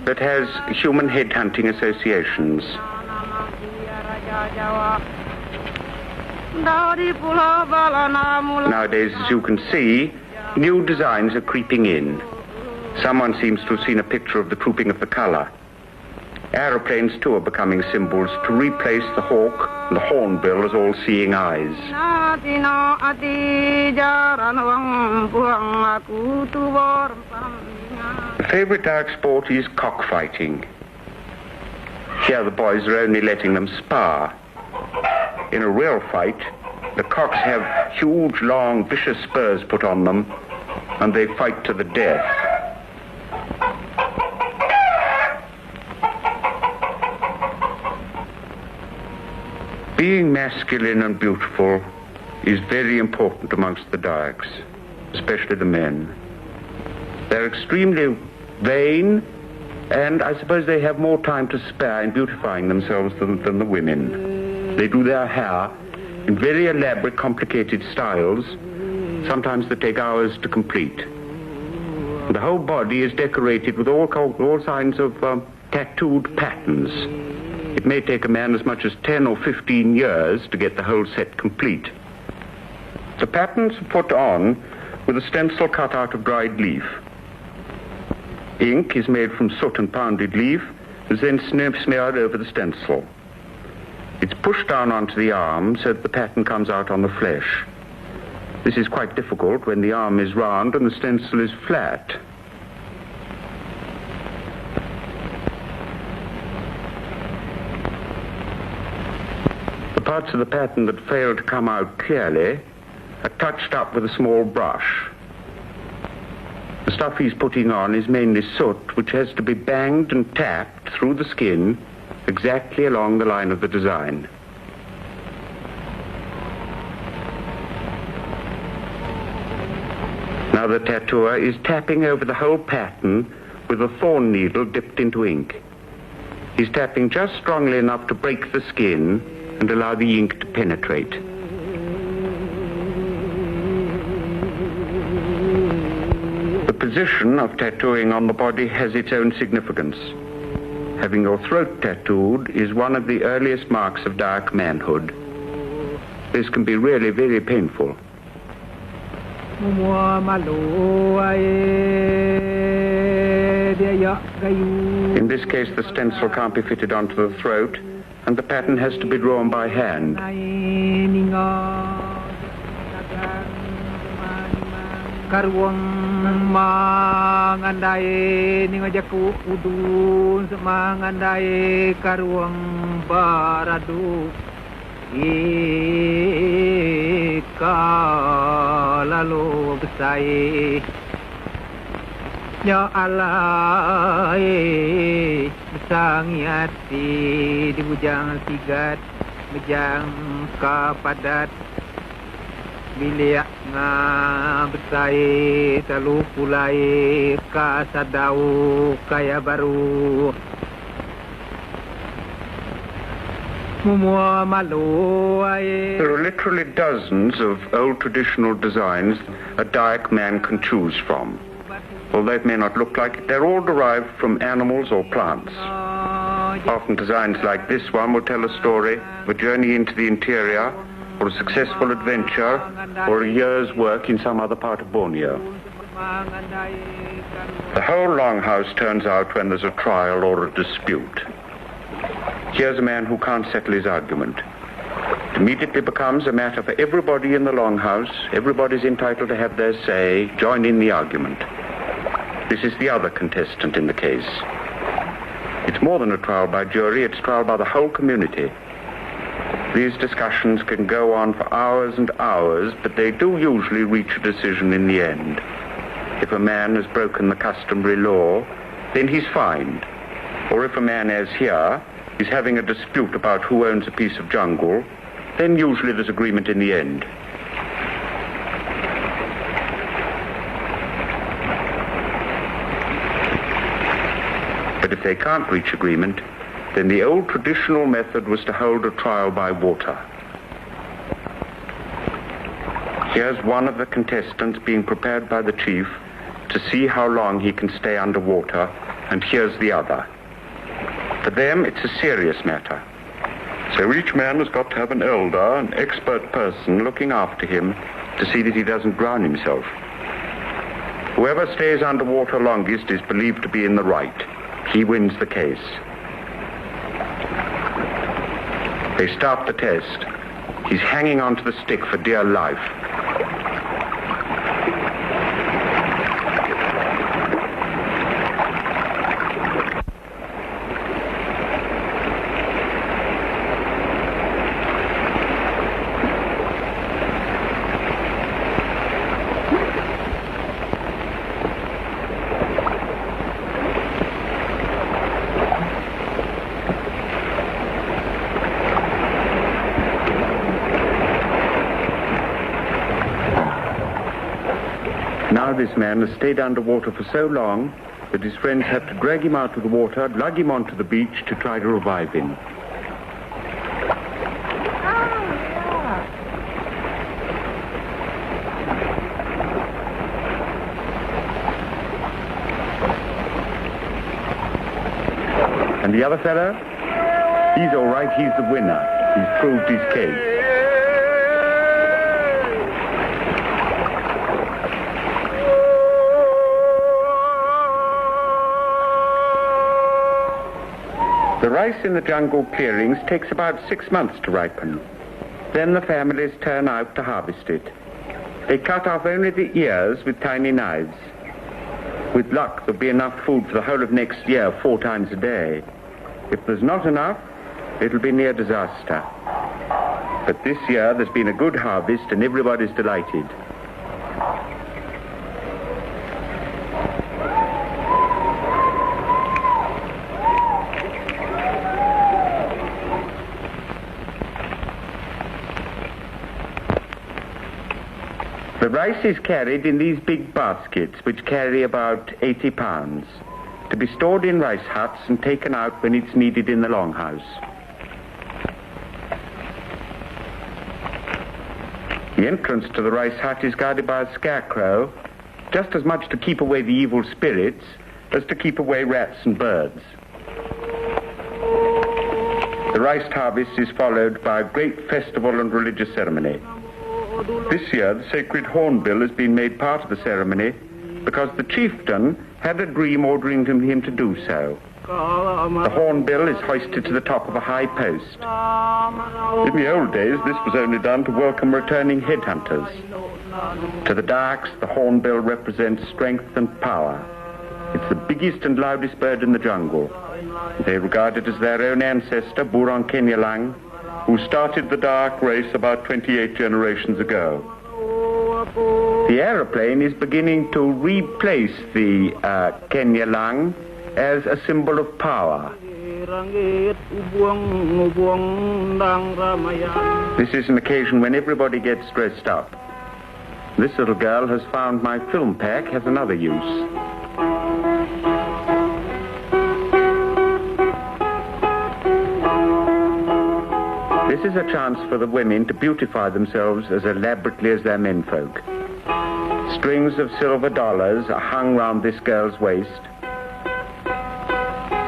that has human headhunting associations. Nowadays, as you can see, new designs are creeping in. Someone seems to have seen a picture of the trooping of the color. Aeroplanes, too, are becoming symbols to replace the hawk and the hornbill as all-seeing eyes. The favorite Dayak sport is cockfighting. Here the boys are only letting them spar. In a real fight, the cocks have huge, long, vicious spurs put on them, and they fight to the death. Being masculine and beautiful is very important amongst the Dayaks, especially the men. They're extremely vain, and I suppose they have more time to spare in beautifying themselves than the women. They do their hair in very elaborate, complicated styles. Sometimes they take hours to complete. The whole body is decorated with all kinds of tattooed patterns. It may take a man as much as 10 or 15 years to get the whole set complete. The patterns are put on with a stencil cut out of dried leaf. Ink is made from soot and pounded leaf, is then smeared over the stencil. It's pushed down onto the arm so that the pattern comes out on the flesh. This is quite difficult when the arm is round and the stencil is flat. The parts of the pattern that fail to come out clearly are touched up with a small brush. The stuff he's putting on is mainly soot, which has to be banged and tapped through the skin exactly along the line of the design. Now the tattooer is tapping over the whole pattern with a thorn needle dipped into ink. He's tapping just strongly enough to break the skin and allow the ink to penetrate. The position of tattooing on the body has its own significance. Having your throat tattooed is one of the earliest marks of Dayak manhood. This can be really very painful. In this case, the stencil can't be fitted onto the throat, and the pattern has to be drawn by hand. Ya Allah, besangi hati di bujang sigat, bejang kapadat, biliak nga besai talu pulai kasadau kaya baru. There are literally dozens of old traditional designs a Dayak man can choose from. Although it may not look like it, they're all derived from animals or plants. Often designs like this one will tell a story of a journey into the interior, or a successful adventure, or a year's work in some other part of Borneo. The whole longhouse turns out when there's a trial or a dispute. Here's a man who can't settle his argument. It immediately becomes a matter for everybody in the longhouse. Everybody's entitled to have their say, join in the argument. This is the other contestant in the case. It's more than a trial by jury, it's trial by the whole community. These discussions can go on for hours and hours, but they do usually reach a decision in the end. If a man has broken the customary law, then he's fined. Or if a man, as here, is having a dispute about who owns a piece of jungle, then usually there's agreement in the end. But if they can't reach agreement, then the old traditional method was to hold a trial by water. Here's one of the contestants being prepared by the chief to see how long he can stay underwater and here's the other. For them, it's a serious matter. So each man has got to have an elder, an expert person looking after him to see that he doesn't drown himself. Whoever stays underwater longest is believed to be in the right. He wins the case. They start the test. He's hanging onto the stick for dear life. Now this man has stayed underwater for so long that his friends have to drag him out of the water, lug him onto the beach to try to revive him. And the other fellow? He's all right, he's the winner. He's proved his case. The rice in the jungle clearings takes about 6 months to ripen. Then the families turn out to harvest it. They cut off only the ears with tiny knives. With luck, there'll be enough food for the whole of next year, 4 times a day. If there's not enough, it'll be near disaster. But this year, there's been a good harvest and everybody's delighted. The rice is carried in these big baskets, which carry about 80 pounds, to be stored in rice huts and taken out when it's needed in the longhouse. The entrance to the rice hut is guarded by a scarecrow, just as much to keep away the evil spirits as to keep away rats and birds. The rice harvest is followed by a great festival and religious ceremony. This year, the sacred hornbill has been made part of the ceremony because the chieftain had a dream ordering him to do so. The hornbill is hoisted to the top of a high post. In the old days, this was only done to welcome returning headhunters. To the dayaks, the hornbill represents strength and power. It's the biggest and loudest bird in the jungle. They regard it as their own ancestor, Burong Kenyalang, who started the dayak race about 28 generations ago. The aeroplane is beginning to replace the Kenyalang as a symbol of power. This is an occasion when everybody gets dressed up. This little girl has found my film pack has another use. This is a chance for the women to beautify themselves as elaborately as their menfolk. Strings of silver dollars are hung round this girl's waist.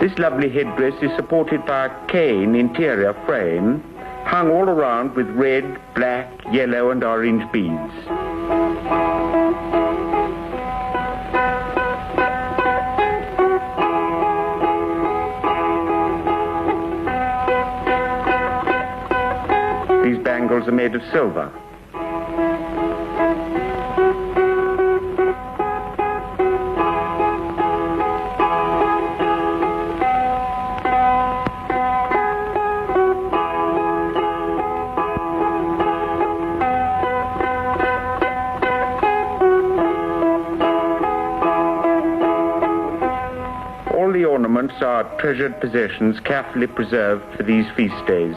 This lovely headdress is supported by a cane interior frame hung all around with red, black, yellow and orange beads. These bangles are made of silver. All the ornaments are treasured possessions carefully preserved for these feast days.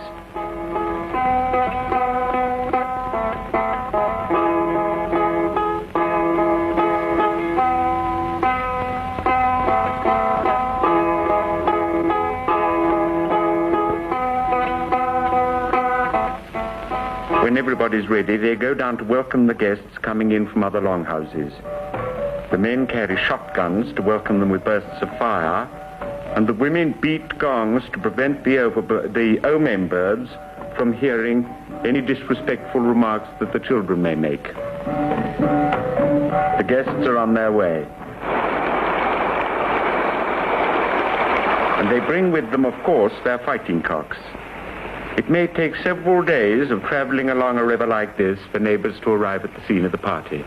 When everybody's ready, they go down to welcome the guests coming in from other longhouses. The men carry shotguns to welcome them with bursts of fire, and the women beat gongs to prevent the omen birds from hearing any disrespectful remarks that the children may make. The guests are on their way. And they bring with them, of course, their fighting cocks. It may take several days of traveling along a river like this for neighbors to arrive at the scene of the party.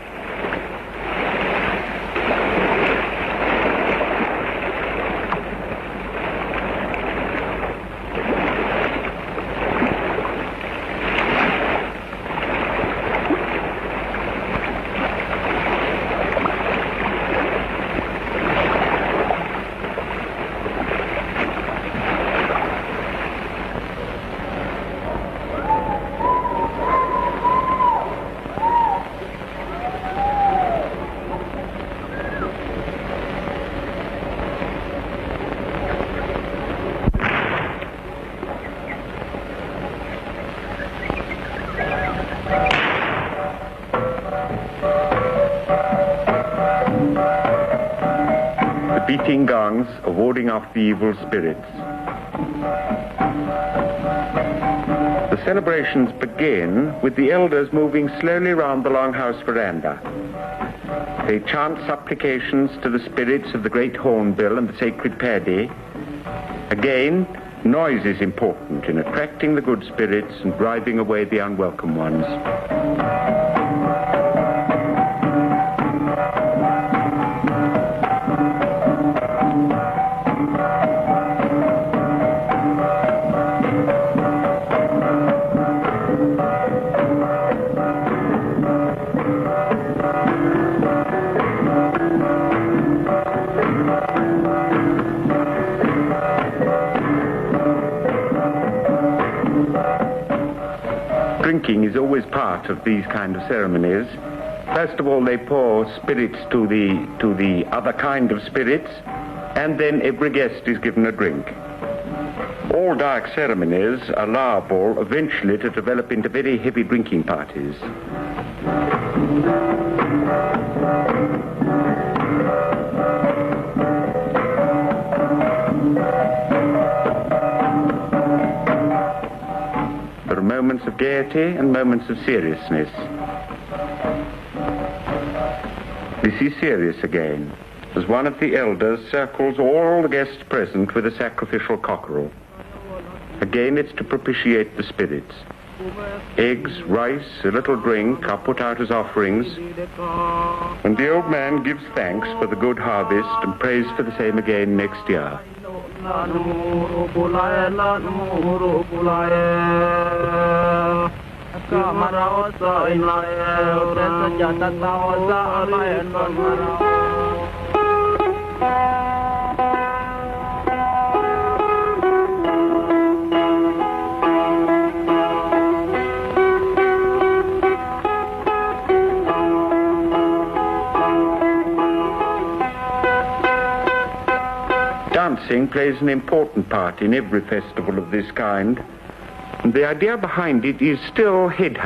Beating gongs are warding off the evil spirits. The celebrations begin with the elders moving slowly round the longhouse veranda. They chant supplications to the spirits of the great hornbill and the sacred paddy. Again, noise is important in attracting the good spirits and driving away the unwelcome ones. Drinking is always part of these kind of ceremonies. First of all, they pour spirits to the other kind of spirits, and then every guest is given a drink. All dayak ceremonies are liable eventually to develop into very heavy drinking parties. There are moments of gaiety and moments of seriousness. This is serious again, as one of the elders circles all the guests present with a sacrificial cockerel. Again, it's to propitiate the spirits. Eggs, rice, a little drink are put out as offerings, and the old man gives thanks for the good harvest and prays for the same again next year. Dancing plays an important part in every festival of this kind, and the idea behind it is still head